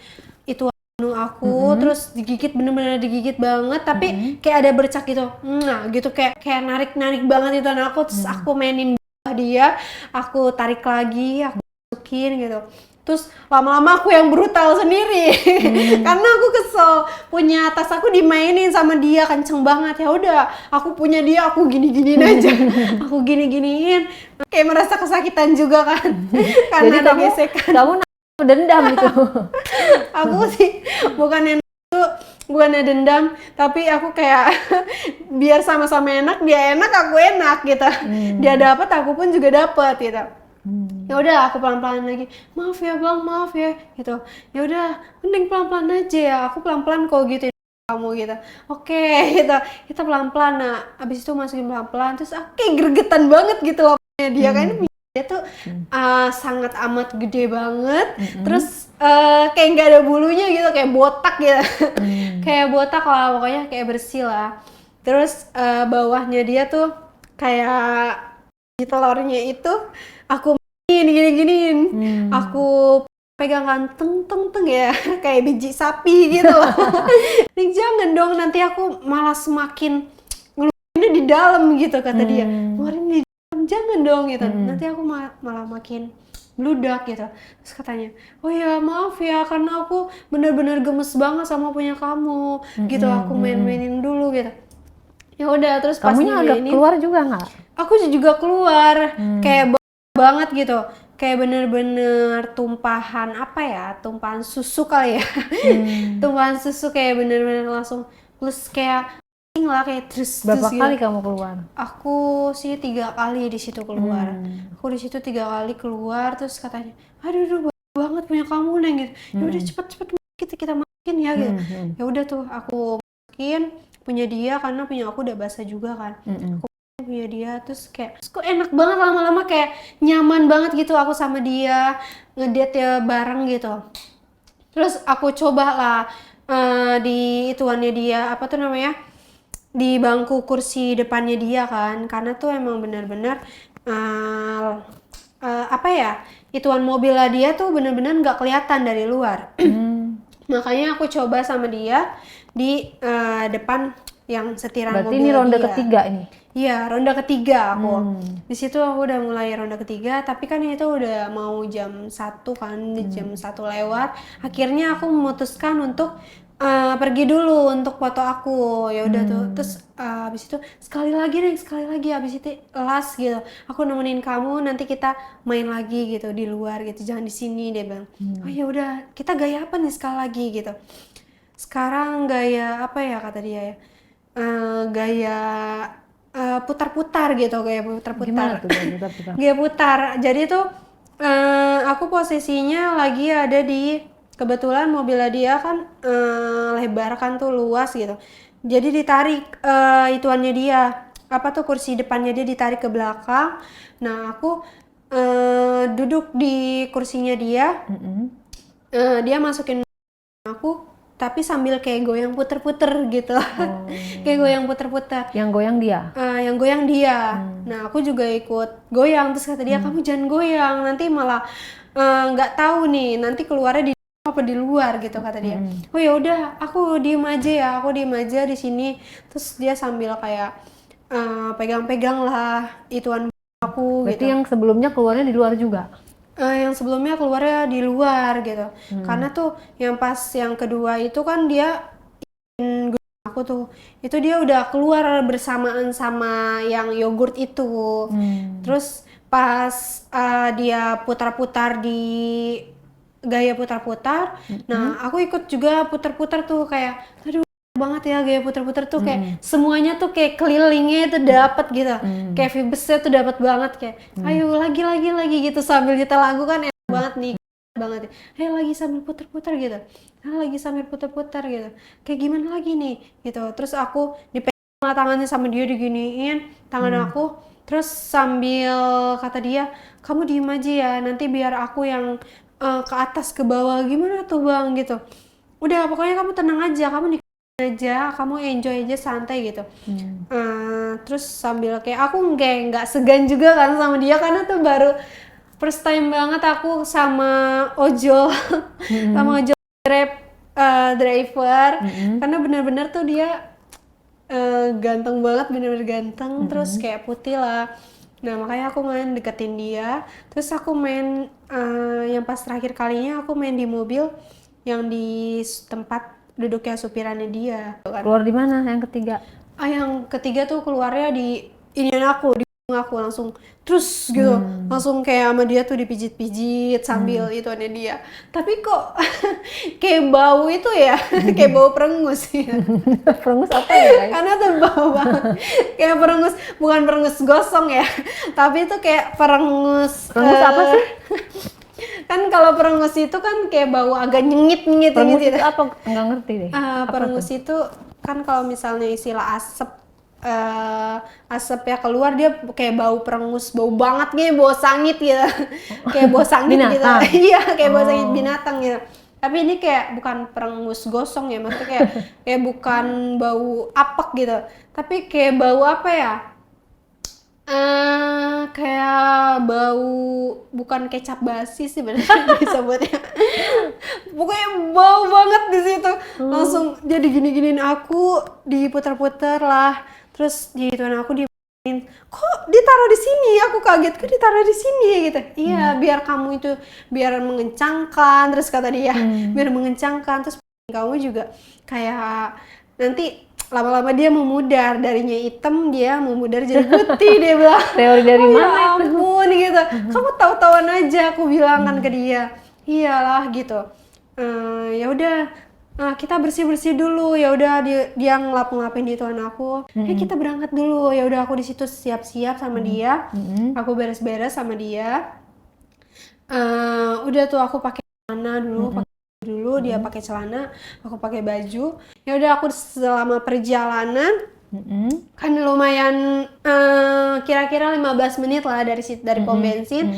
itu aku, terus digigit, bener-bener digigit banget, tapi kayak ada bercak gitu, nah gitu, kayak narik banget itu anak aku. Terus aku mainin bawah dia, aku tarik lagi, aku masukin gitu. Terus lama-lama aku yang brutal sendiri karena aku kesel, punya tas aku dimainin sama dia kenceng banget. Ya udah, aku punya dia, aku gini-giniin aja. Aku gini-giniin, kayak merasa kesakitan juga kan. Karena Jadi ada kamu gesekan. dendam gitu. Aku sih bukannya dendam, tapi aku kayak biar sama-sama enak, dia enak aku enak gitu. Dia dapat, aku pun juga dapat gitu. Ya udah, aku pelan-pelan lagi, maaf ya bang, maaf ya gitu. Ya udah, mending pelan-pelan aja ya, aku pelan-pelan kok gitu kamu gitu. Oke gitu, kita pelan-pelan. Nah abis itu masukin pelan-pelan, terus aku kayak gregetan banget gitu loh. Dia kan dia tuh sangat amat gede banget, terus kayak nggak ada bulunya gitu, kayak botak gitu. Kayak botak lah, pokoknya kayak bersih lah. Terus bawahnya dia tuh kayak di telurnya itu aku gini-giniin, aku pegang kan teng ya, kayak biji sapi gitu loh. Nih jangan dong, nanti aku malah semakin ngeluarinnya di dalam gitu, kata dia. Ngeluarin di dalam, jangan dong gitu. Nanti aku malah makin bludak gitu. Terus katanya, oh ya maaf ya, karena aku bener-bener gemes banget sama punya kamu gitu, aku main-mainin dulu gitu. Ya udah, terus pas Kamunya agak dimainin, keluar juga nggak? aku juga keluar kayak banget gitu, kayak bener-bener tumpahan apa ya, tumpahan susu kali ya. Tumpahan susu kayak bener-bener langsung, plus kayak lah, kayak terus Berapa gitu. kali kamu keluar? Aku sih 3 kali di situ keluar. Aku di situ 3 kali keluar, terus katanya, aduh banyak banget punya kamu Neng gitu. Ya udah cepet kita masukin ya gitu. Ya udah tuh aku masukin punya dia, karena punya aku udah basah juga kan. Aku punya dia, terus kayak kok enak banget, lama-lama kayak nyaman banget gitu aku sama dia ngedate ya bareng gitu. Terus aku coba lah di ituannya dia, apa tuh namanya, di bangku kursi depannya dia kan, karena tuh emang benar-benar apa ya, ituan mobilnya dia tuh benar-benar nggak kelihatan dari luar. Makanya aku coba sama dia di depan yang setiran Berarti mobil ini ronde dia. ketiga ini? Iya, ronde ketiga aku. Di situ aku udah mulai ronde ketiga, tapi kan itu udah mau jam 1 kan, jam 1 lewat. Akhirnya aku memutuskan untuk pergi dulu untuk foto aku. Ya udah tuh. Terus habis itu sekali lagi habis itu last gitu. Aku nemenin kamu, nanti kita main lagi gitu di luar gitu. Jangan di sini, dia bilang. Oh ya udah, kita gaya apa nih sekali lagi gitu. Sekarang gaya apa ya, kata dia ya. Gaya putar-putar gitu, gaya putar-putar. Gimana tuh gaya putar-putar? Gaya putar. Jadi tuh aku posisinya lagi ada di, kebetulan mobilnya dia kan lebar kan tuh, luas gitu. Jadi ditarik ituannya dia, apa tuh, kursi depannya dia ditarik ke belakang. Nah aku duduk di kursinya dia. Dia masukin aku, tapi sambil kayak goyang puter-puter gitu. Kayak goyang puter-puter. Yang goyang dia? Yang goyang dia. Nah aku juga ikut goyang. Terus kata dia, kamu jangan goyang, nanti malah nggak tahu nih nanti keluarnya di apa di luar gitu, kata dia. Oh ya udah, aku diem aja di sini. Terus dia sambil kayak pegang-pegang lah ituan aku. Berarti gitu. yang sebelumnya keluarnya di luar juga? Yang sebelumnya keluarnya di luar gitu. Karena tuh yang pas yang kedua itu kan dia aku tuh, itu dia udah keluar bersamaan sama yang yogurt itu. Terus pas dia putar-putar di gaya putar-putar, nah aku ikut juga putar-putar tuh, kayak aduh banget ya gaya putar-putar tuh, kayak semuanya tuh kayak kelilingnya itu dapat gitu, kayak vibesnya tuh dapat banget, kayak ayo lagi gitu sambil kita lagu kan enak banget nih banget, lagi sambil putar-putar gitu, lagi sambil putar-putar gitu, kayak gimana lagi nih gitu. Terus aku dipegang tangannya sama dia, diginiin tangan aku, terus sambil kata dia, kamu diem aja ya, nanti biar aku yang ke atas ke bawah. Gimana tuh bang gitu, udah pokoknya kamu tenang aja, kamu aja, kamu enjoy aja, santai gitu. Terus sambil kayak aku nggak segan juga kan sama dia, karena tuh baru first time banget aku sama ojol. Sama ojol Grab driver, karena bener-bener tuh dia ganteng banget, bener-bener ganteng. Terus kayak putih lah, Nah makanya aku main deketin dia, terus aku main yang pas terakhir kalinya aku main di mobil yang di tempat duduknya supirannya dia kan. Keluar di mana yang ketiga? Yang ketiga tuh keluarnya di inian aku, di punggung aku langsung terus gitu, langsung kayak sama dia tuh dipijit-pijit sambil ituannya dia. Tapi kok kayak bau itu ya, kayak bau perengus ya. Perengus apa ya guys? Karena tuh bau banget, kayak perengus, bukan perengus gosong ya, tapi itu kayak perengus. Perengus apa sih? Kan kalau perengus itu kan kayak bau agak nyengit-nyengit Perengus gitu. itu apa? Enggak ngerti deh. Perengus itu kan kalau misalnya istilah asap, asapnya keluar dia kayak bau perengus, bau banget nih, bau sangit gitu. Kayak bau sangit gitu. Binatang? Iya, kayak bau sangit binatang gitu. Tapi ini kayak bukan perengus gosong ya, maksudnya kayak bukan bau apek gitu. Tapi kayak bau apa ya? Kayak bau bukan kecap basi sih benar disebutnya. Pokoknya bau banget di situ. Langsung dia digini-giniin aku, diputar-putar lah. Terus digituin aku dimainin. Kok ditaruh di sini? Aku kaget, kok ditaruh di sini ya gitu. Iya, biar kamu itu biar mengencangkan, terus kata dia, biar mengencangkan, terus kamu juga kayak nanti lama-lama dia memudar, darinya hitam dia memudar jadi putih, dia bilang. Teori dari Oh, mana ya itu? ampun gitu. Kamu tahu-tahuan aja, aku bilang kan ke dia. Iyalah gitu. Ya udah, kita bersih-bersih dulu. Ya udah dia ngelap-ngelapin di tuan aku. Kita berangkat dulu. Ya udah aku di situ siap-siap sama dia. Aku beres-beres sama dia. Udah tuh aku pakai celana dulu, dia pakai celana, aku pakai baju. Ya udah aku selama perjalanan kan lumayan kira-kira 15 menit lah dari pom bensin.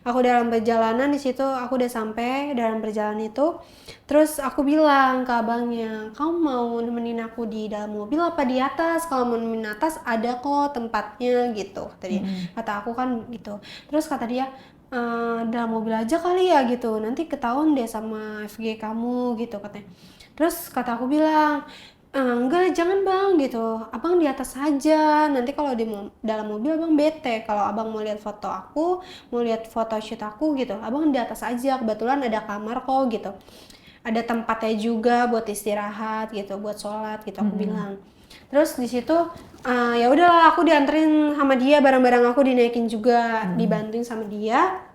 Aku dalam perjalanan di situ aku udah sampai dalam perjalanan itu. Terus aku bilang ke abangnya, kamu mau nemenin aku di dalam mobil apa di atas? Kalau mau nemenin atas ada kok tempatnya gitu. Kata aku kan gitu. Terus kata dia, dalam mobil aja kali ya gitu, nanti ketahuan deh sama FG kamu gitu katanya. Terus kata aku bilang, enggak jangan bang gitu, abang di atas aja, nanti kalau di dalam mobil abang bete, kalau abang mau lihat foto aku, mau lihat foto shoot aku gitu, abang di atas aja, kebetulan ada kamar kok gitu, ada tempatnya juga buat istirahat gitu, buat sholat gitu, aku bilang. Terus di situ ya udahlah aku dianterin sama dia, barang-barang aku dinaikin juga, dibantuin sama dia.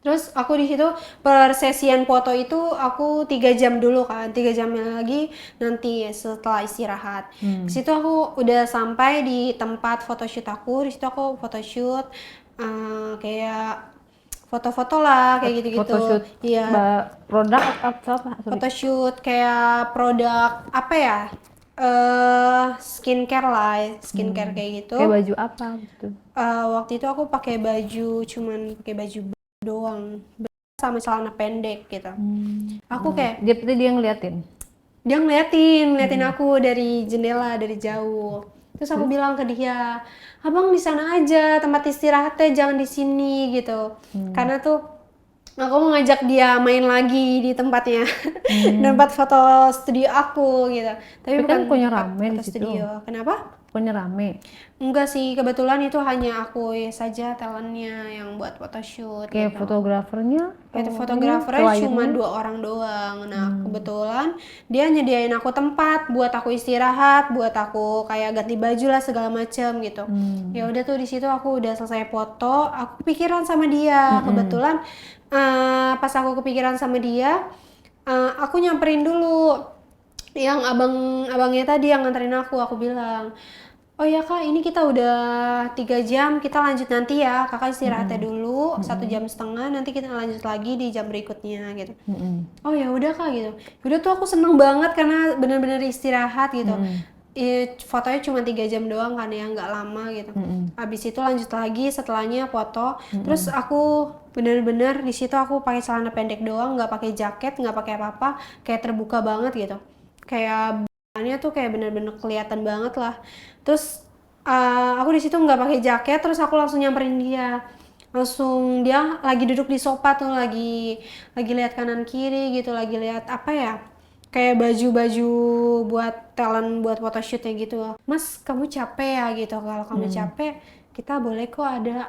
Terus aku di situ persesian foto itu aku 3 jam dulu kan, 3 jamnya lagi nanti setelah istirahat. Di situ aku udah sampai di tempat photoshoot aku, di situ aku photoshoot kayak foto-foto lah kayak gitu-gitu. Photoshoot Iya. produk atau apa? Sorry. Photoshoot kayak produk apa ya? Skincare lah, skincare kayak gitu. Kayak baju apa gitu? Waktu itu aku pakai baju, cuman pakai baju doang sama celana pendek gitu. Aku kayak Dia ngeliatin. dia ngeliatin aku dari jendela dari jauh. Terus aku bilang ke dia, abang di sana aja tempat istirahatnya, jangan di sini gitu. Karena tuh aku mau ngajak dia main lagi di tempatnya, tempat foto studio aku gitu. Tapi kan bukan punya tempat rame di foto situ. studio. Kenapa? Punya rame. Enggak sih, kebetulan itu hanya aku saja talentnya yang buat photoshoot. Kayak gitu. fotografernya? Itu fotografernya cuma 2 orang doang. Nah kebetulan dia nyediain aku tempat buat aku istirahat, buat aku kayak ganti baju lah segala macem gitu. Ya udah tuh di situ aku udah selesai foto, aku kepikiran sama dia. Kebetulan pas aku kepikiran sama dia, aku nyamperin dulu yang abangnya tadi yang nganterin aku bilang, oh ya kak, ini kita udah 3 jam, kita lanjut nanti ya, kakak istirahatnya dulu 1,5 jam, nanti kita lanjut lagi di jam berikutnya gitu. Oh ya udah kak gitu. Udah tuh aku seneng banget karena bener-bener istirahat gitu. Fotonya cuma 3 jam doang kan ya, nggak lama gitu. Habis itu lanjut lagi setelahnya foto. Terus aku bener-bener di situ aku pakai celana pendek doang, nggak pakai jaket, nggak pakai apa-apa, kayak terbuka banget gitu. Kayak bahannya tuh kayak bener-bener kelihatan banget lah. Terus aku di situ nggak pakai jaket, terus aku langsung nyamperin dia. Langsung dia lagi duduk di sofa tuh, lagi lihat kanan kiri gitu, lagi lihat apa ya? kayak baju-baju buat talent buat photoshootnya gitu. Mas kamu capek ya gitu, kalau kamu capek kita boleh kok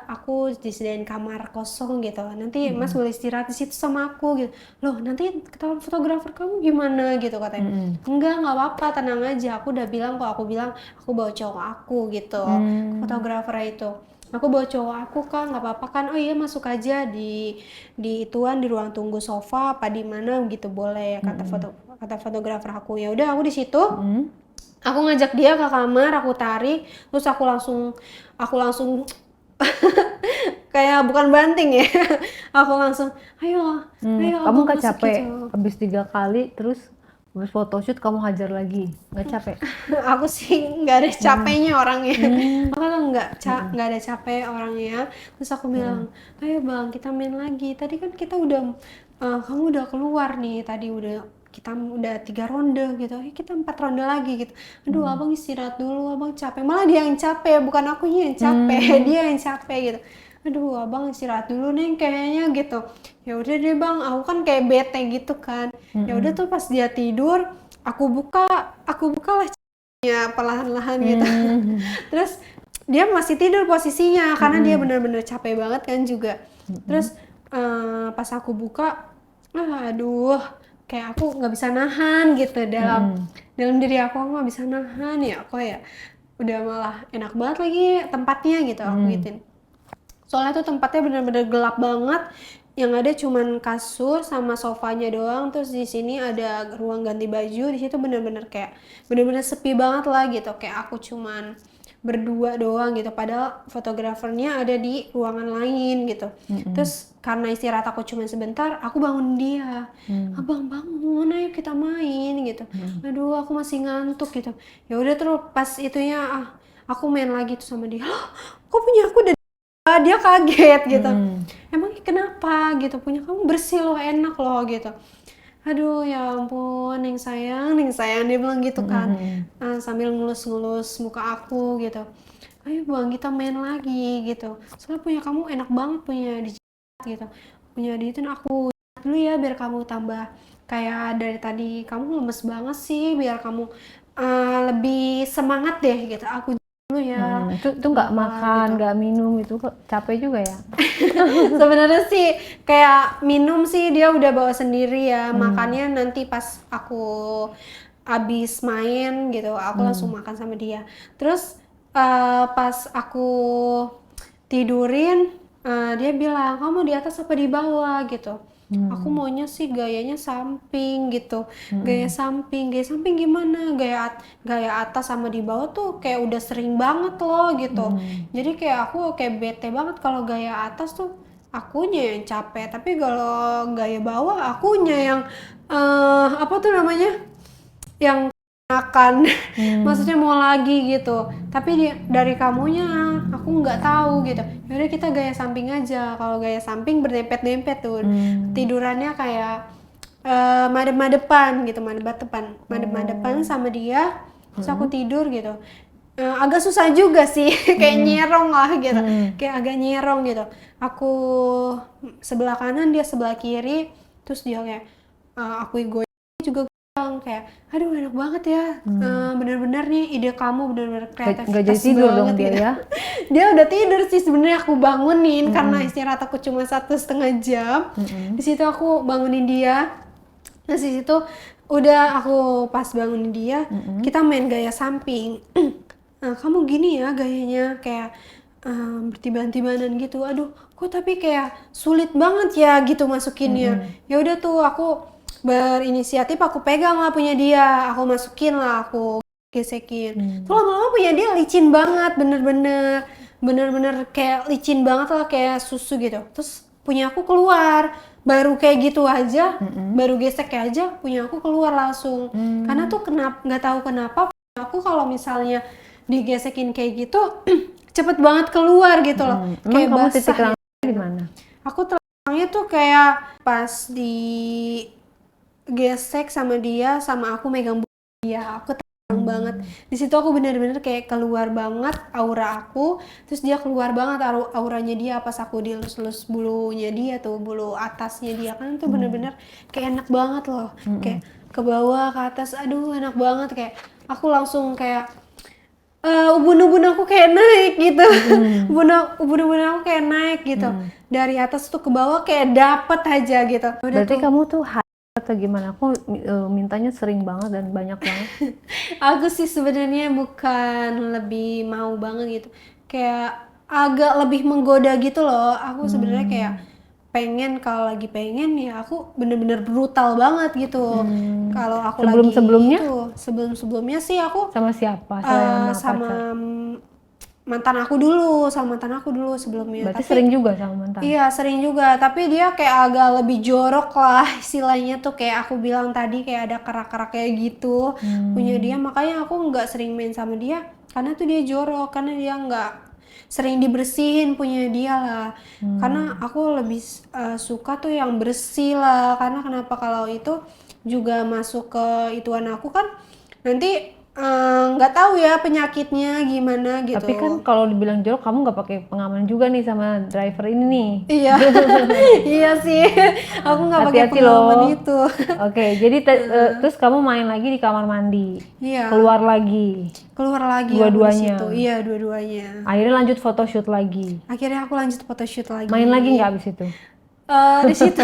aku disediain kamar kosong gitu, nanti mas boleh istirahat di situ sama aku gitu. Loh nanti ketahuan fotografer kamu gimana gitu katanya. Enggak apa-apa, tenang aja, aku udah bilang kok, aku bawa cowok aku gitu, fotografer itu. Aku bawa cowok aku kan, nggak apa-apa kan? Oh iya masuk aja di ruang tunggu sofa apa di mana gitu boleh, kata fotografer aku. Ya udah aku di situ. Aku ngajak dia ke kamar, aku tarik, terus aku langsung kayak bukan banting ya. Aku langsung, ayo Kamu abang nggak masuk capek? gitu. Habis 3 kali terus habis photoshoot kamu hajar lagi, nggak capek? Aku sih nggak ada capeknya orangnya. Aku kan nggak ada capek orangnya. Terus aku bilang, ayo bang kita main lagi. Tadi kan kita kamu udah keluar nih. Tadi kita udah 3 ronde gitu. Kita 4 ronde lagi gitu. Aduh abang istirahat dulu, abang capek. Malah dia yang capek, bukan aku yang capek. Dia yang capek gitu. Aduh abang istirahat dulu nih kayaknya gitu. Ya udah deh bang, aku kan kayak bete gitu kan. Ya udah tuh pas dia tidur, aku buka lah ya perlahan-lahan gitu. Terus dia masih tidur posisinya karena dia benar-benar capek banget kan juga. Terus pas aku buka, aduh kayak aku nggak bisa nahan gitu dalam diri aku nggak bisa nahan ya, kok ya udah malah enak banget lagi tempatnya gitu aku gituin. Soalnya tuh tempatnya bener-bener gelap banget, yang ada cuman kasur sama sofanya doang, terus di sini ada ruang ganti baju, di situ bener-bener kayak bener-bener sepi banget lah gitu, kayak aku cuman berdua doang gitu, padahal fotografernya ada di ruangan lain gitu. Terus karena istirahat aku cuma sebentar, aku bangun dia, abang bangun, ayo kita main gitu. Aduh aku masih ngantuk gitu. Ya udah terus pas itunya aku main lagi tuh sama dia. Kok punya aku udah. Dia kaget gitu. Emang kenapa gitu, punya kamu bersih loh, enak loh gitu. Aduh ya ampun, Neng sayang dia bilang gitu kan. Sambil ngelus-ngelus muka aku gitu. Ayo bang kita main lagi gitu. Soalnya punya kamu enak banget punya di gitu. Punya di itu aku dulu ya biar kamu tambah kayak dari tadi kamu lemes banget sih, biar kamu lebih semangat deh gitu. Aku dulu ya. Itu nggak makan, Gitu. nggak minum, itu kok capek juga ya? Sebenarnya sih kayak minum sih dia udah bawa sendiri ya, makannya nanti pas aku abis main gitu, aku langsung makan sama dia. Terus pas aku tidurin, dia bilang kamu di atas apa di bawah gitu. Aku maunya sih gayanya samping gitu, gaya samping gimana? Gaya atas sama di bawah tuh kayak udah sering banget loh gitu. Jadi kayak aku kayak bete banget kalau gaya atas tuh akunya yang capek, tapi kalau gaya bawah akunya yang apa tuh namanya? Yang makan. Maksudnya mau lagi gitu, tapi dari kamunya aku nggak tahu gitu. Yaudah kita gaya samping aja, kalau gaya samping berdempet-dempet tuh tidurannya kayak madep-madepan gitu, madep-madepan sama dia, terus aku tidur gitu. Agak susah juga sih kayak nyerong lah gitu, kayak agak nyerong gitu. Aku sebelah kanan, dia sebelah kiri, terus dia kayak aku goyang juga kayak aduh enak banget ya. Bener-bener nih ide kamu bener-bener Nggak jadi kreativitas tidur dong banget dia gitu. ya? Dia udah tidur sih sebenarnya, aku bangunin karena istirahat aku cuma 1,5 jam. Di situ aku bangunin dia. Nah di situ udah aku pas bangunin dia, kita main gaya samping. Kamu gini ya gayanya kayak bertiban-tibanan gitu. Aduh kok tapi kayak sulit banget ya gitu masukinnya. Ya udah tuh aku berinisiatif, aku pegang lah punya dia, aku masukin lah, aku gesekin. Tuh lama-lama punya dia licin banget, bener-bener kayak licin banget lah, kayak susu gitu. Terus punya aku keluar, baru kayak gitu aja, baru gesek aja, punya aku keluar langsung. Karena tuh nggak tahu kenapa aku kalau misalnya digesekin kayak gitu cepet banget keluar gitu loh. Emang Kayak kamu basah titik gitu. rangkanya di mana? Aku terangnya tuh kayak pas di gesek sama dia, sama aku megang dia, aku tenang banget. Di situ aku bener-bener kayak keluar banget aura aku, terus dia keluar banget auranya dia pas aku dilus-lus bulunya dia tuh, bulu atasnya dia kan tuh bener-bener kayak enak banget loh. Kayak ke bawah, ke atas, aduh enak banget, kayak aku langsung kayak ubun-ubun aku kayak naik gitu. Ubun-ubun aku kayak naik gitu. Dari atas tuh ke bawah kayak dapet aja gitu. Udah Berarti tuh. kamu tuh atau gimana? Aku mintanya sering banget dan banyak banget. Aku sih sebenarnya bukan lebih mau banget gitu. Kayak agak lebih menggoda gitu loh. Aku sebenarnya kayak pengen, kalau lagi pengen ya aku bener-bener brutal banget gitu. Kalau aku lagi Sebelum-sebelumnya? itu, sebelum-sebelumnya sih aku Sama siapa? Sama sama pacar? mantan aku dulu sebelumnya. Berarti Tapi sering juga sama mantan? iya sering juga, tapi dia kayak agak lebih jorok lah istilahnya tuh, kayak aku bilang tadi kayak ada kerak-kerak kayak gitu punya dia, makanya aku nggak sering main sama dia karena tuh dia jorok, karena dia nggak sering dibersihin punya dia lah. Karena aku lebih suka tuh yang bersih lah, karena kenapa, kalau itu juga masuk ke ituan aku kan nanti nggak tahu ya penyakitnya gimana gitu. Tapi kan kalau dibilang jorok, kamu nggak pakai pengaman juga nih sama driver ini nih. Iya, iya sih. Aku nggak pakai Hati-hati pengalaman loh. itu. Oke, jadi terus kamu main lagi di kamar mandi. Iya. Keluar lagi. Keluar lagi aku di Dua-duanya. situ. Iya, dua-duanya. Akhirnya lanjut photoshoot lagi. Akhirnya aku lanjut photoshoot lagi. Main lagi nggak abis itu? Di situ.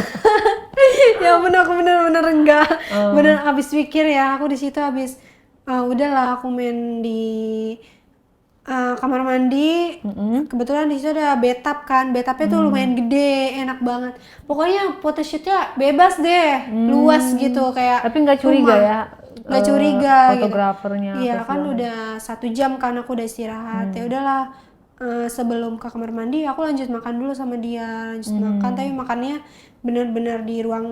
Ya ampun, aku bener-bener enggak. Bener habis pikir ya, aku di situ habis udahlah aku main di kamar mandi. Kebetulan di situ ada bathtub kan. Bathtubnya tuh lumayan gede, enak banget. Pokoknya photoshootnya bebas deh, luas gitu kayak. Tapi nggak curiga rumah. ya? Nggak curiga fotografernya gitu. Iya apa kan segala udah 1 jam kan aku udah istirahat. Ya udahlah, sebelum ke kamar mandi aku lanjut makan dulu sama dia, lanjut makan, tapi makannya benar-benar di ruang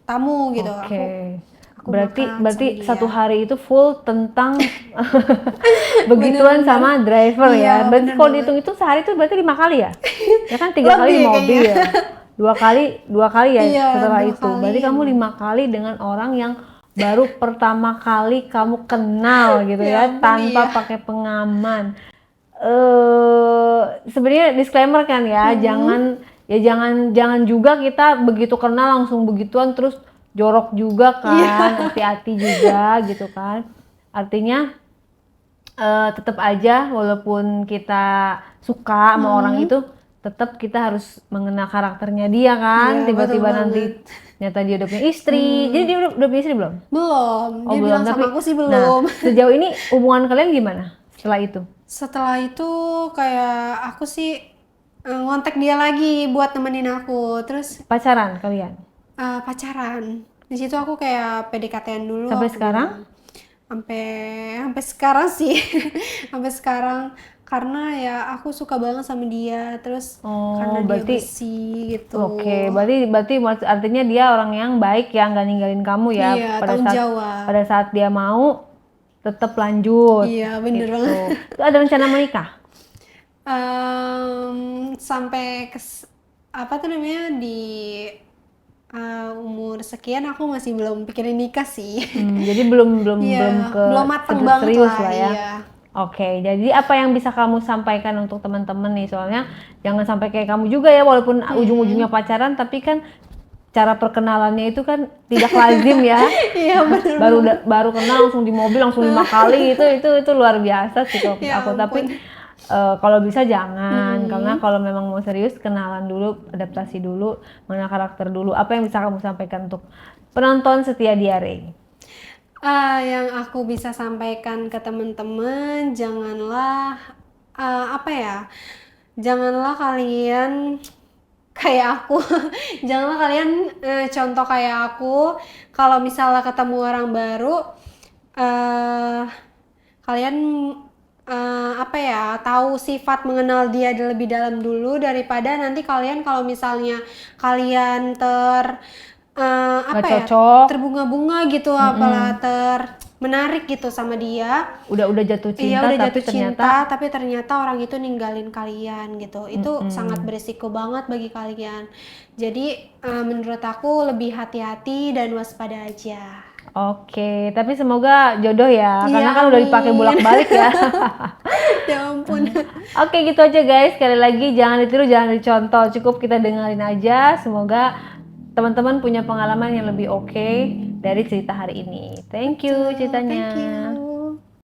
tamu gitu. Oke. Aku Berarti makan sama dia. satu hari itu full tentang begituan sama driver Iya, ya. Berarti bener kalau banget. dihitung itu sehari itu berarti 5 kali ya? Ya kan 3 kali di Lebih mobil kayaknya. ya. Dua kali ya Iya, setelah 2 itu. kali Berarti kamu emang. 5 kali dengan orang yang baru pertama kali kamu kenal gitu Ya ya, ampun, tanpa iya. pakai pengaman. Sebenarnya disclaimer kan ya, jangan juga kita begitu kenal langsung begituan terus jorok juga kan, hati-hati juga gitu kan. Artinya tetap aja walaupun kita suka sama orang itu, tetap kita harus mengenal karakternya dia kan. Iya, Tiba-tiba betul nanti banget. ternyata dia udah punya istri. Jadi dia udah punya istri belum? Belum, Oh dia belum, bilang tapi sama aku sih nah belum. sejauh ini hubungan kalian gimana setelah itu? Setelah itu kayak aku sih ngontek dia lagi buat nemenin aku, terus Pacaran kalian? pacaran. Di situ aku kayak PDKT-an dulu. Sampai aku sekarang? bilang. Sampai sekarang sih. Sampai sekarang karena ya aku suka banget sama dia, terus karena dia berarti bersih gitu. Oke, berarti artinya dia orang yang baik ya, nggak ninggalin kamu ya. Iya, tanggung jawab. Pada saat dia mau tetap lanjut. Iya, bener gitu. banget. Itu ada rencana menikah? Sampai apa tuh namanya, di umur sekian aku masih belum pikirin nikah sih. Jadi belum Iya, ke belum mateng banget serius lah, lah ya. iya. Oke, jadi apa yang bisa kamu sampaikan untuk teman-teman nih? Soalnya jangan sampai kayak kamu juga ya, walaupun ujung-ujungnya pacaran, tapi kan cara perkenalannya itu kan tidak lazim ya. Iya, bener. baru kenal langsung di mobil langsung 5 kali itu luar biasa sih kalau Ya aku. ampun. Tapi kalau bisa jangan, karena kalau memang mau serius kenalan dulu, adaptasi dulu, mengenal karakter dulu. Apa yang bisa kamu sampaikan untuk penonton setia Diare? Yang aku bisa sampaikan ke teman-teman, janganlah janganlah kalian kayak aku. Janganlah kalian contoh kayak aku. Kalau misalnya ketemu orang baru, kalian tahu sifat, mengenal dia lebih dalam dulu, daripada nanti kalian kalau misalnya kalian cocok. terbunga-bunga gitu, apalah menarik gitu sama dia, Udah jatuh cinta, iya udah tapi jatuh cinta, tapi ternyata orang itu ninggalin kalian gitu. Itu sangat berisiko banget bagi kalian. Jadi menurut aku lebih hati-hati dan waspada aja. Oke, tapi semoga jodoh ya, Iya, karena kan udah dipakai amin. bolak-balik ya. Ya ampun. Oke, gitu aja guys. Sekali lagi jangan ditiru, jangan dicontoh. Cukup kita dengerin aja. Semoga teman-teman punya pengalaman yang lebih oke dari cerita hari ini. Thank you Betul, ceritanya. thank you.